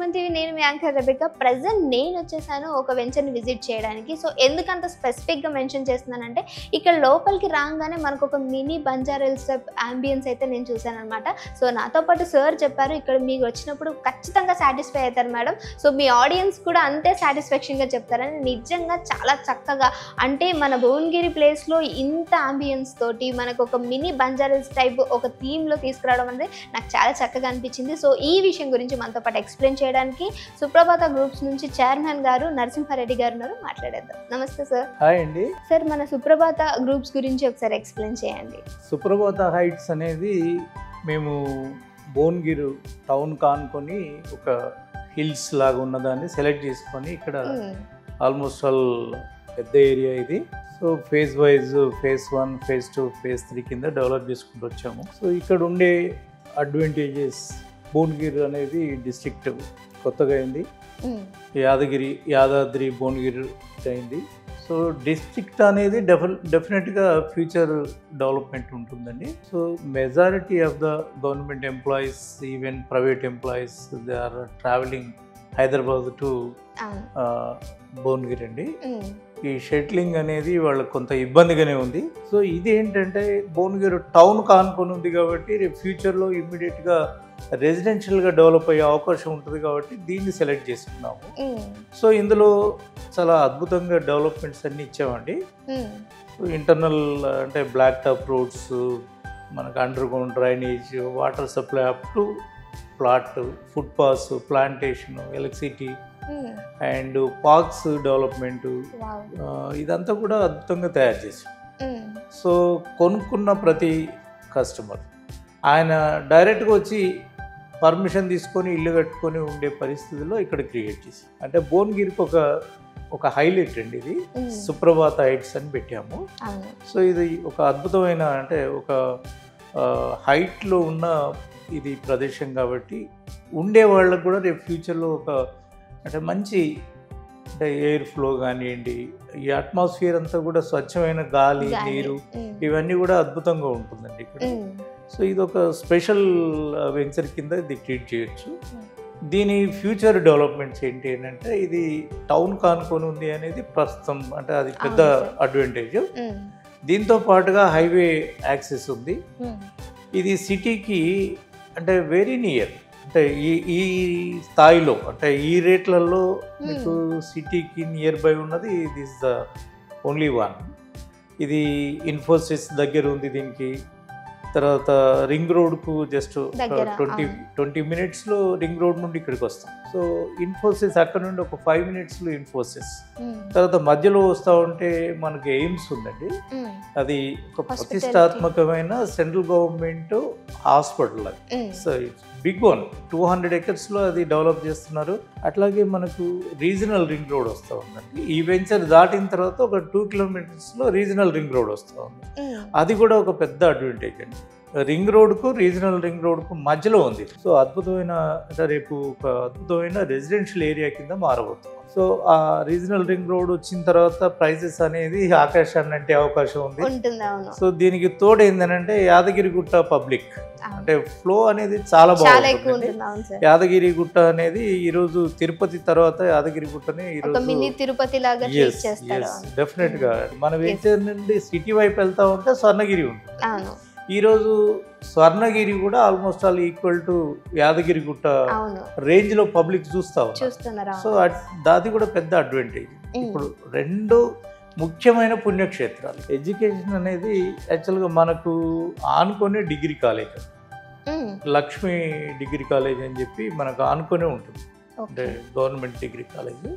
Suman TV, నేను మీ anchor Rebecca. Present నేను వచ్చేసాను ఒక వెంచర్ని విజిట్ చేయడానికి. సో ఎందుకంత స్పెసిఫిక్గా మెన్షన్ చేస్తున్నానంటే, ఇక్కడ లోపలికి రాగానే మనకు ఒక మినీ బంజారాహిల్స్ టైప్ అంబియన్స్ అయితే నేను చూసాను అనమాట. సో నాతో పాటు సార్ చెప్పారు, ఇక్కడ మీకు వచ్చినప్పుడు ఖచ్చితంగా సాటిస్ఫై అవుతారు మేడం. సో మీ ఆడియన్స్ కూడా అంతే సాటిస్ఫాక్షన్గా చెప్తారని. నిజంగా చాలా చక్కగా, అంటే మన భువనగిరి ప్లేస్లో ఇంత అంబియన్స్ తోటి మనకు ఒక మినీ బంజారాహిల్స్ టైప్ ఒక థీమ్లో తీసుకురావడం అనేది నాకు చాలా చక్కగా అనిపించింది. సో ఈ విషయం గురించి మనతో పాటు ఎక్స్ప్లెయిన్ చేయడానికి సుప్రభాత గ్రూప్స్ నుంచి చైర్మన్ గారు నరసింహారెడ్డి గారు ఉన్నారు. మాట్లాడేద్దాం. నమస్తే సార్. హాయ్ అండి. సార్, మన సుప్రభాత గ్రూప్స్ గురించి ఒకసారి ఎక్స్ప్లెయిన్ చేయండి. సుప్రభాత హైట్స్ అనేది మేము భువనగిరి టౌన్ కానుకొని ఒక హిల్స్ లాగా ఉన్నదాన్ని సెలెక్ట్ చేసుకొని ఇక్కడ ఆల్మోస్ట్ ఆల్ పెద్ద ఏరియా ఇది. So phase wise phase 1, phase 2, phase 3 కింద డెవలప్ చేసుకుంటూ వచ్చాము. సో ఇక్కడ ఉండే అడ్వాంటేజెస్, భువనగిరి అనేది డిస్ట్రిక్ట్ కొత్తగా అయింది, యాదాద్రి భువనగిరి అయింది. సో డిస్ట్రిక్ట్ అనేది డెఫినెట్గా ఫ్యూచర్ డెవలప్మెంట్ ఉంటుందండి. So majority of the government employees, even private employees, they are travelling Hyderabad to Bhuvanagiri అండి. ఈ షటిలింగ్ అనేది వాళ్ళకి కొంత ఇబ్బందిగానే ఉంది. సో ఇది ఏంటంటే భువనగిరి టౌన్ కానుకొని ఉంది కాబట్టి రేపు ఫ్యూచర్లో ఇమ్మీడియట్గా రెసిడెన్షియల్గా డెవలప్ అయ్యే అవకాశం ఉంటుంది కాబట్టి దీన్ని సెలెక్ట్ చేసుకున్నాము. సో ఇందులో చాలా అద్భుతంగా డెవలప్మెంట్స్ అన్నీ ఇచ్చామండి. ఇంటర్నల్ అంటే బ్లాక్ టాప్ రోడ్స్, మనకు under ground drainage, water supply up to plot, foot pass, plantation, electricity and parks development, ఇదంతా కూడా అద్భుతంగా తయారు చేసాం. సో కొనుక్కున్న ప్రతి కస్టమర్ ఆయన డైరెక్ట్గా వచ్చి పర్మిషన్ తీసుకొని ఇల్లు కట్టుకొని ఉండే పరిస్థితుల్లో ఇక్కడ క్రియేట్ చేసాం. అంటే భువనగిరికి ఒక హైలైట్ అండి ఇది. సుప్రభాత హైట్స్ అని పెట్టాము. సో ఇది ఒక అద్భుతమైన, అంటే ఒక హైట్లో ఉన్న ఇది ప్రదేశం కాబట్టి ఉండే వాళ్ళకు కూడా రేపు ఫ్యూచర్లో ఒక అంటే మంచి, అంటే ఎయిర్ ఫ్లో కానివ్వండి, ఈ అట్మాస్ఫియర్ అంతా కూడా స్వచ్ఛమైన గాలి, నీరు, ఇవన్నీ కూడా అద్భుతంగా ఉంటుందండి ఇక్కడ. సో ఇది ఒక స్పెషల్ వెంచర్ కింద ఇది ట్రీట్ చేయొచ్చు. దీని ఫ్యూచర్ డెవలప్మెంట్స్ ఏంటి అంటే, ఇది టౌన్ కానుకొని ఉంది అనేది ప్రస్తుతం, అంటే అది పెద్ద అడ్వాంటేజ్. దీంతో పాటుగా హైవే యాక్సెస్ ఉంది. ఇది సిటీకి అంటే వెరీ నియర్, అంటే ఈ స్థాయిలో, అంటే ఈ రేట్లలో మీకు సిటీకి నియర్ బై ఉన్నది దిస్ ద ఓన్లీ వన్. ఇది ఇన్ఫోసిస్ దగ్గర ఉంది దీనికి. తర్వాత రింగ్ రోడ్కు జస్ట్ 20 మినిట్స్లో రింగ్ రోడ్ నుండి ఇక్కడికి వస్తాం. సో ఇన్ఫోసిస్ అక్కడ నుండి ఒక 5 మినిట్స్లో ఇన్ఫోసిస్. తర్వాత మధ్యలో వస్తూ ఉంటే మనకి ఎయిమ్స్ ఉందండి. అది ఒక ప్రతిష్టాత్మకమైన సెంట్రల్ గవర్నమెంట్ హాస్పిటల్ అది. So it's big one, 200 acres అది డెవలప్ చేస్తున్నారు. అట్లాగే మనకు రీజనల్ రింగ్ రోడ్ వస్తూ ఉందండి. ఈ వెంచర్ దాటిన తర్వాత ఒక 2 kilometers రీజనల్ రింగ్ రోడ్ వస్తూ ఉంది. అది కూడా ఒక పెద్ద అడ్వాంటేజ్ అండి. రింగ్ రోడ్కు రీజనల్ రింగ్ రోడ్కు మధ్యలో ఉంది. సో అద్భుతమైన, అంటే రేపు ఒక అద్భుతమైన రెసిడెన్షియల్ ఏరియా కింద మారబోతుంది. సో ఆ రీజనల్ రింగ్ రోడ్ వచ్చిన తర్వాత ప్రైసెస్ అనేది ఆకాశాన్ని అంటే అవకాశం ఉంది. సో దీనికి తోడు ఏంటంటే యాదగిరిగుట్ట పబ్లిక్, అంటే ఫ్లో అనేది చాలా బాగుంటుంది. యాదగిరిగుట్ట అనేది ఈరోజు తిరుపతి తర్వాత యాదగిరిగుట్టని డెఫినెట్ గా మన వెంచర్ నుండి సిటీ వైపు వెళ్తా ఉంటే స్వర్ణగిరి ఉంటుంది. ఈరోజు స్వర్ణగిరి కూడా almost all equal to Yadagirigutta range లో పబ్లిక్ చూస్తున్నారు. సో అది కూడా పెద్ద అడ్వాంటేజ్. ఇప్పుడు రెండు ముఖ్యమైన పుణ్యక్షేత్రాలు. ఎడ్యుకేషన్ అనేది యాక్చువల్గా మనకు ఆనుకొని degree college, Lakshmi degree college అని చెప్పి మనకు ఆనుకొనే ఉంటుంది, అంటే గవర్నమెంట్ డిగ్రీ కాలేజ్.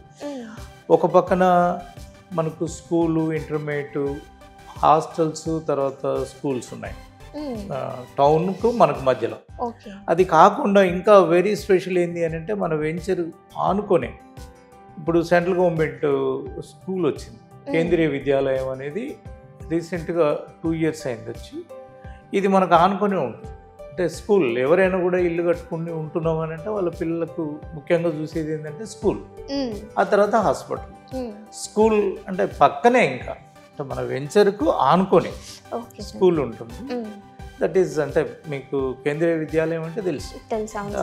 ఒక పక్కన మనకు స్కూలు, ఇంటర్మీడియట్, హాస్టల్స్, తర్వాత స్కూల్స్ ఉన్నాయి టౌన్కు మనకు మధ్యలో. అది కాకుండా ఇంకా వెరీ స్పెషల్ ఏంది అని అంటే, మన వెంచర్ ఆనుకొనే ఇప్పుడు సెంట్రల్ గవర్నమెంట్ స్కూల్ వచ్చింది, కేంద్రీయ విద్యాలయం అనేది రీసెంట్గా 2 years అయింది వచ్చి. ఇది మనకు ఆనుకొనే ఉంటుంది. అంటే స్కూల్, ఎవరైనా కూడా ఇల్లు కట్టుకుని ఉంటున్నాం అని అంటే వాళ్ళ పిల్లలకు ముఖ్యంగా చూసేది ఏంటంటే స్కూల్, ఆ తర్వాత హాస్పిటల్. స్కూల్ అంటే పక్కనే, ఇంకా అంటే మన వెంచర్కు ఆనుకొని స్కూల్ ఉంటుంది. దట్ ఈస్ అంటే మీకు కేంద్రీయ విద్యాలయం అంటే తెలుసు,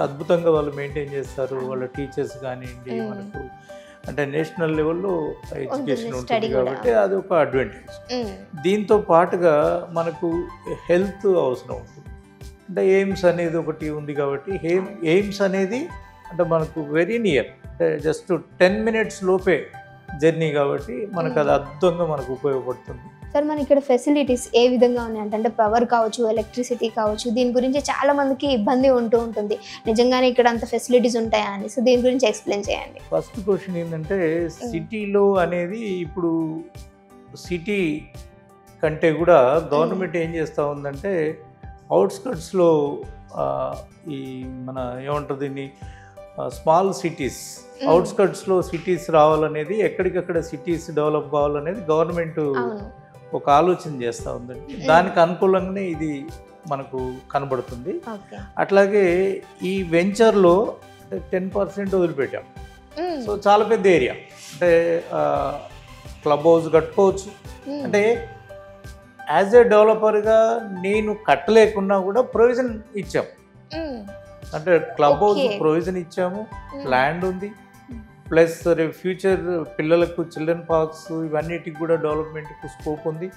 అద్భుతంగా వాళ్ళు మెయింటైన్ చేస్తారు. వాళ్ళ టీచర్స్ కానివ్వండి, మనకు అంటే నేషనల్ లెవెల్లో ఎడ్యుకేషన్ ఉంటుంది కాబట్టి అది ఒక అడ్వాంటేజ్. దీంతో పాటుగా మనకు హెల్త్ అవసరం ఉంటుంది. అంటే ఎయిమ్స్ అనేది ఒకటి ఉంది కాబట్టి ఎయిమ్స్ అనేది అంటే మనకు వెరీ నియర్, అంటే జస్ట్ 10 minutes లోపే జర్నీ కాబట్టి మనకు అది అద్భుతంగా మనకు ఉపయోగపడుతుంది. సార్ మన ఇక్కడ ఫెసిలిటీస్ ఏ విధంగా ఉన్నాయంటే, అంటే పవర్ కావచ్చు, ఎలక్ట్రిసిటీ కావచ్చు, దీని గురించి చాలా మందికి ఇబ్బంది ఉంటుంది. నిజంగానే ఇక్కడ అంత ఫెసిలిటీస్ ఉంటాయా అని, సో దీని గురించి ఎక్స్ప్లెయిన్ చేయండి. ఫస్ట్ క్వశ్చన్ ఏంటంటే సిటీలో అనేది ఇప్పుడు సిటీ కంటే కూడా గవర్నమెంట్ ఏం చేస్తూ ఉందంటే అవుట్స్కట్స్లో ఈ మన ఏమంటారు దీన్ని స్మాల్ సిటీస్, అవుట్స్కట్స్లో సిటీస్ రావాలనేది, ఎక్కడికక్కడ సిటీస్ డెవలప్ కావాలనేది గవర్నమెంట్ ఒక ఆలోచన చేస్తూ ఉందండి. దానికి అనుకూలంగానే ఇది మనకు కనబడుతుంది. అట్లాగే ఈ వెంచర్లో 10% వదిలిపెట్టాం. సో చాలా పెద్ద ఏరియా, అంటే క్లబ్ హౌస్ కట్టుకోవచ్చు. అంటే యాజ్ ఏ డెవలపర్గా నేను కట్టలేకున్నా కూడా ప్రొవిజన్ ఇచ్చాం. అంటే క్లబ్ హౌస్ ప్రొవిజన్ ఇచ్చాము, ల్యాండ్ ఉంది, ప్లస్ రేపు ఫ్యూచర్ పిల్లలకు చిల్డ్రన్ పార్క్స్ ఇవన్నిటికి కూడా డెవలప్మెంట్కి స్కోప్ ఉంది.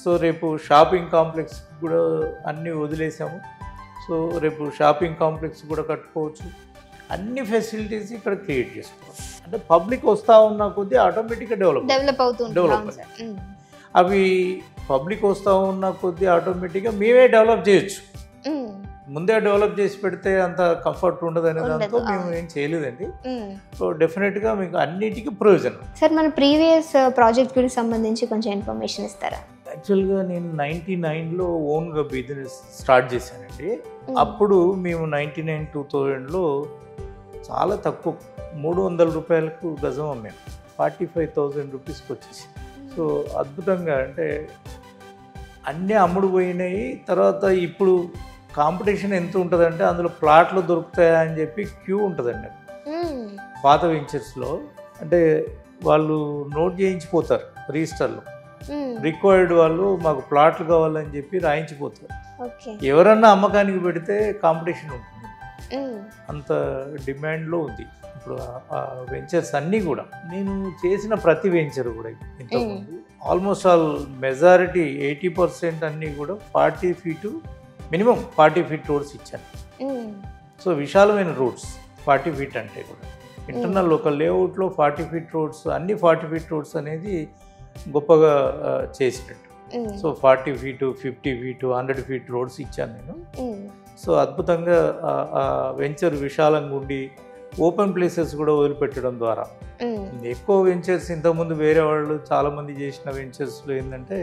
సో రేపు షాపింగ్ కాంప్లెక్స్ కూడా అన్నీ వదిలేసాము. సో రేపు షాపింగ్ కాంప్లెక్స్ కూడా కట్టుకోవచ్చు. అన్ని ఫెసిలిటీస్ ఇక్కడ క్రియేట్ చేసుకోవచ్చు. అంటే పబ్లిక్ వస్తూ ఉన్న కొద్దీ ఆటోమేటిక్గా డెవలప్ అవుతుంది. అవి పబ్లిక్ వస్తూ ఉన్న కొద్దీ ఆటోమేటిక్గా మేమే డెవలప్ చేయొచ్చు. ముందే డెవలప్ చేసి పెడితే అంత కంఫర్ట్ ఉండదు అనే దాంతో మేము ఏం చేయలేదండి. సో డెఫినెట్గా మీకు అన్నిటికీ ప్రయోజనం. సార్ మన ప్రీవియస్ ప్రాజెక్ట్ గురించి సంబంధించి కొంచెం ఇన్ఫర్మేషన్ ఇస్తారా? యాక్చువల్గా నేను 99లో ఓన్గా బిజినెస్ స్టార్ట్ చేశానండి. అప్పుడు మేము 99-2000లో చాలా తక్కువ 300 రూపాయలకు గజం అమ్మాము. 45,000 రూపీస్కి వచ్చేసి. సో అద్భుతంగా అంటే అన్నీ అమ్ముడు పోయినాయి. తర్వాత ఇప్పుడు కాంపిటీషన్ ఎంత ఉంటుందంటే అందులో ప్లాట్లు దొరుకుతాయా అని చెప్పి క్యూ ఉంటుందండి. పాత వెంచర్స్లో అంటే వాళ్ళు నోట్ చేయించిపోతారు రిజిస్టర్లో, రిక్వైర్డ్ వాళ్ళు మాకు ప్లాట్లు కావాలని చెప్పి రాయించిపోతారు. ఎవరన్నా అమ్మకానికి పెడితే కాంపిటీషన్ ఉంటుంది, అంత డిమాండ్లో ఉంది ఇప్పుడు ఆ వెంచర్స్ అన్నీ కూడా. నేను చేసిన ప్రతి వెంచర్ కూడా ఇంతకుముందు ఆల్మోస్ట్ ఆల్ మెజారిటీ 80% అన్నీ కూడా 40 feet మినిమం 40 feet రోడ్స్ ఇచ్చాను. సో విశాలమైన రోడ్స్ 40 feet అంటే కూడా ఇంటర్నల్ ఒక లేఅవుట్లో 40 feet రోడ్స్, అన్ని 40 feet రోడ్స్ అనేది గొప్పగా చేసినట్టు. So 40 feet, 50 feet, 100 feet roads ఇచ్చాను నేను. సో అద్భుతంగా వెంచర్ విశాలంగా ఉండి ఓపెన్ ప్లేసెస్ కూడా వదిలిపెట్టడం ద్వారా ఎక్కువ వెంచర్స్ ఇంతకుముందు వేరే వాళ్ళు చాలామంది చేసిన వెంచర్స్లో ఏంటంటే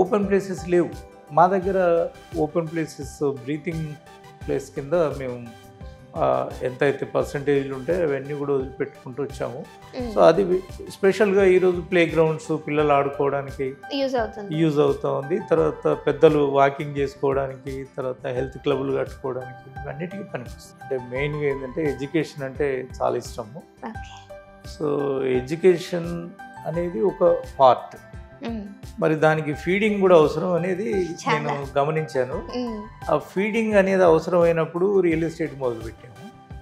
ఓపెన్ ప్లేసెస్ లేవు. మా దగ్గర ఓపెన్ ప్లేసెస్ బ్రీతింగ్ ప్లేస్ కింద మేము ఎంతైతే పర్సంటేజ్లు ఉంటే అవన్నీ కూడా వదిలిపెట్టుకుంటూ వచ్చాము. సో అది స్పెషల్గా ఈరోజు ప్లే గ్రౌండ్స్ పిల్లలు ఆడుకోవడానికి యూజ్ అవుతూ ఉంది. తర్వాత పెద్దలు వాకింగ్ చేసుకోవడానికి, తర్వాత హెల్త్ క్లబ్లు కట్టుకోవడానికి ఇవన్నిటికీ పనిపిస్తుంది. అంటే మెయిన్గా ఏంటంటే ఎడ్యుకేషన్ అంటే చాలా ఇష్టము. సో ఎడ్యుకేషన్ అనేది ఒక పార్ట్, మరి దానికి ఫీడింగ్ కూడా అవసరం అనేది నేను గమనించాను. ఆ ఫీడింగ్ అనేది అవసరమైనప్పుడు రియల్ ఎస్టేట్ మొదలుపెట్టాము.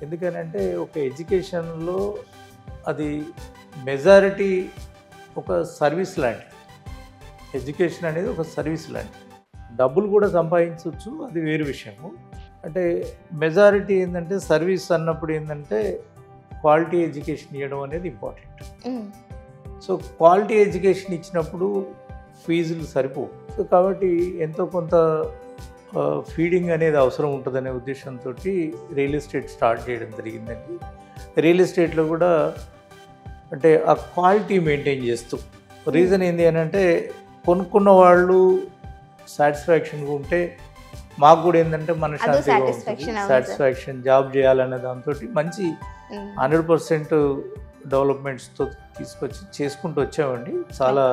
ఎందుకనంటే ఒక ఎడ్యుకేషన్లో అది మెజారిటీ ఒక సర్వీస్ లాంటిది. ఎడ్యుకేషన్ అనేది ఒక సర్వీస్ లాంటిది. డబ్బులు కూడా సంపాదించవచ్చు, అది వేరు విషయము. అంటే మెజారిటీ ఏంటంటే సర్వీస్ అన్నప్పుడు ఏంటంటే క్వాలిటీ ఎడ్యుకేషన్ ఇవ్వడం అనేది ఇంపార్టెంట్. సో క్వాలిటీ ఎడ్యుకేషన్ ఇచ్చినప్పుడు ఫీజులు సరిపోవు. సో కాబట్టి ఎంతో కొంత ఫీడింగ్ అనేది అవసరం ఉంటుందనే ఉద్దేశంతో రియల్ ఎస్టేట్ స్టార్ట్ చేయడం జరిగిందండి. రియల్ ఎస్టేట్లో కూడా అంటే ఆ క్వాలిటీ మెయింటైన్ చేస్తూ, రీజన్ ఏంటి అని అంటే కొనుక్కున్న వాళ్ళు సాటిస్ఫాక్షన్గా ఉంటే మాకు కూడా ఏంటంటే మనశ్శాంతిగా ఉంటుంది. సాటిస్ఫాక్షన్, జాబ్ చేయాలనే దాంతో మంచి 100% డెవలప్మెంట్స్తో తీసుకొచ్చి చేసుకుంటూ వచ్చామండి. చాలా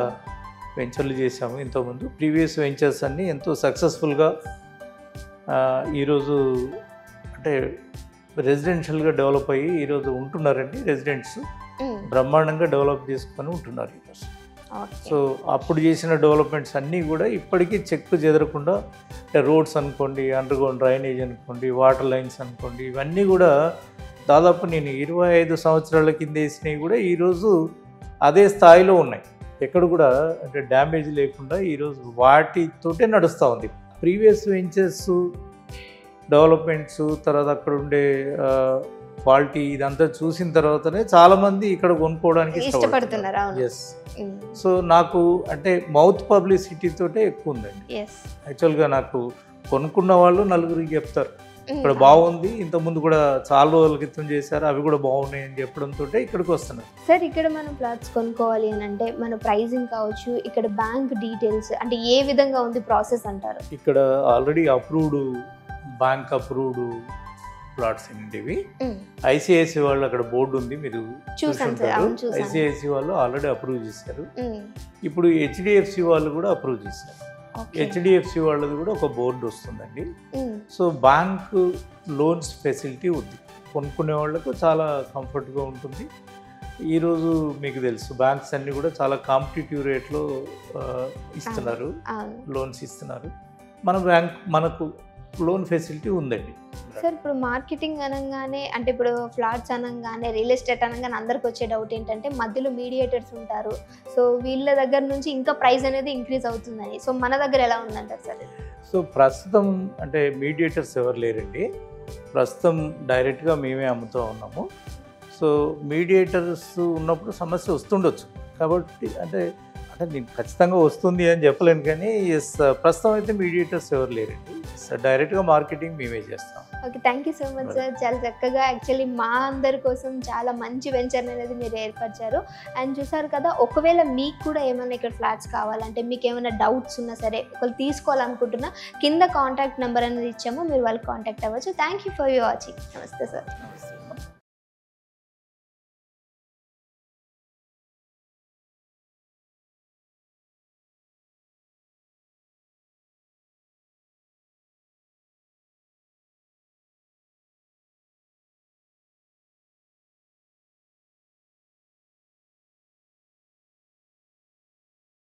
వెంచర్లు చేసాము ఇంతకుముందు. ప్రీవియస్ వెంచర్స్ అన్నీ ఎంతో సక్సెస్ఫుల్గా ఈరోజు అంటే రెసిడెన్షియల్గా డెవలప్ అయ్యి ఈరోజు ఉంటున్నారండి. రెసిడెంట్స్ బ్రహ్మాండంగా డెవలప్ చేసుకొని ఉంటున్నారు ఈరోజు. సో అప్పుడు చేసిన డెవలప్మెంట్స్ అన్నీ కూడా ఇప్పటికీ చెక్కు చెదరకుండా, రోడ్స్ అనుకోండి, అండర్ గ్రౌండ్ డ్రైనేజ్ అనుకోండి, వాటర్ లైన్స్ అనుకోండి, ఇవన్నీ కూడా దాదాపు నేను 25 సంవత్సరాల కింద వేసినవి కూడా ఈరోజు అదే స్థాయిలో ఉన్నాయి. ఎక్కడ కూడా అంటే డ్యామేజ్ లేకుండా ఈరోజు వాటితోటే నడుస్తూ ఉంది. ప్రీవియస్ వెంచర్స్ డెవలప్మెంట్స్ తర్వాత అక్కడ ఉండే క్వాలిటీ ఇదంతా చూసిన తర్వాతనే చాలామంది ఇక్కడ కొనుక్కోవడానికి ఇష్టపడుతున్నారు. ఎస్. సో నాకు అంటే మౌత్ పబ్లిసిటీ తోటే ఎక్కువ ఉందండి. యాక్చువల్గా నాకు కొనుక్కున్న వాళ్ళు నలుగురికి చెప్తారు ఇక్కడ బాగుంది, ఇంతకుముందు కూడా చాలా రోజుల క్రితం చేశారు, అవి కూడా బాగున్నాయి అని చెప్పడంతో ఇక్కడికి వస్తున్నారు. సార్ ఇక్కడ మనం ఫ్లాట్స్ కొనుక్కోవాలి అని అంటే మన ప్రైజింగ్ కావచ్చు, ఇక్కడ బ్యాంక్ డీటెయిల్స్ అంటే ఏ విధంగా ఉంది ప్రాసెస్ అంటారు? ఇక్కడ already approved bank approved plots అండి ఇవి. ఐసిఐసి వాళ్ళు అక్కడ బోర్డు ఉంది, మీరు చూసుంటారు. ఐసిఐసి వాళ్ళు ఆల్రెడీ అప్రూవ్ చేశారు. ఇప్పుడు హెచ్డిఎఫ్సి వాళ్ళు కూడా అప్రూవ్ చేశారు. హెచ్డిఎఫ్సి వాళ్ళది కూడా ఒక బోర్డు వస్తుందండి. సో బ్యాంక్ లోన్స్ ఫెసిలిటీ ఉంది, కొనుక్కునే వాళ్ళకు చాలా కంఫర్ట్గా ఉంటుంది. ఈరోజు మీకు తెలుసు బ్యాంక్స్ అన్నీ కూడా చాలా కాంపిటేటివ్ రేట్లో ఇస్తున్నారు, లోన్స్ ఇస్తున్నారు. మన బ్యాంక్ మనకు లోన్ ఫెసిలిటీ ఉందండి. సార్ ఇప్పుడు మార్కెటింగ్ అనగానే అంటే ఇప్పుడు ఫ్లాట్స్ అనగానే రియల్ ఎస్టేట్ అనగానే అందరికి వచ్చే డౌట్ ఏంటంటే మధ్యలో మీడియేటర్స్ ఉంటారు, సో వీళ్ళ దగ్గర నుంచి ఇంకా ప్రైస్ అనేది ఇంక్రీజ్ అవుతుందని. సో మన దగ్గర ఎలా ఉందంటారు సార్? సో ప్రస్తుతం అంటే మీడియేటర్స్ ఎవరు లేరండి, ప్రస్తుతం డైరెక్ట్గా మేమే అమ్ముతూ ఉన్నాము. సో మీడియేటర్స్ ఉన్నప్పుడు సమస్య వస్తుండొచ్చు కాబట్టి అంటే నేను ఖచ్చితంగా వస్తుంది అని చెప్పలేను, కానీ ఎస్ ప్రస్తుతం అయితే మీడియేటర్స్ ఎవరు లేరండి, డైరెక్ట్గా మార్కెటింగ్ మేమే చేస్తాం. Okay, thank you so much sir. చాలా చక్కగా యాక్చువల్లీ మా అందరి కోసం చాలా మంచి వెంచర్ అనేది మీరు ఏర్పరిచారు. అండ్ చూసారు కదా, ఒకవేళ మీకు కూడా ఏమైనా ఇక్కడ ఫ్లాట్స్ కావాలంటే మీకు ఏమైనా డౌట్స్ ఉన్నా సరే, ఒకళ్ళు తీసుకోవాలనుకుంటున్నా కింద కాంటాక్ట్ నెంబర్ అనేది ఇచ్చాము, మీరు వాళ్ళకి కాంటాక్ట్ అవ్వచ్చు. Thank you for watching. నమస్తే సార్.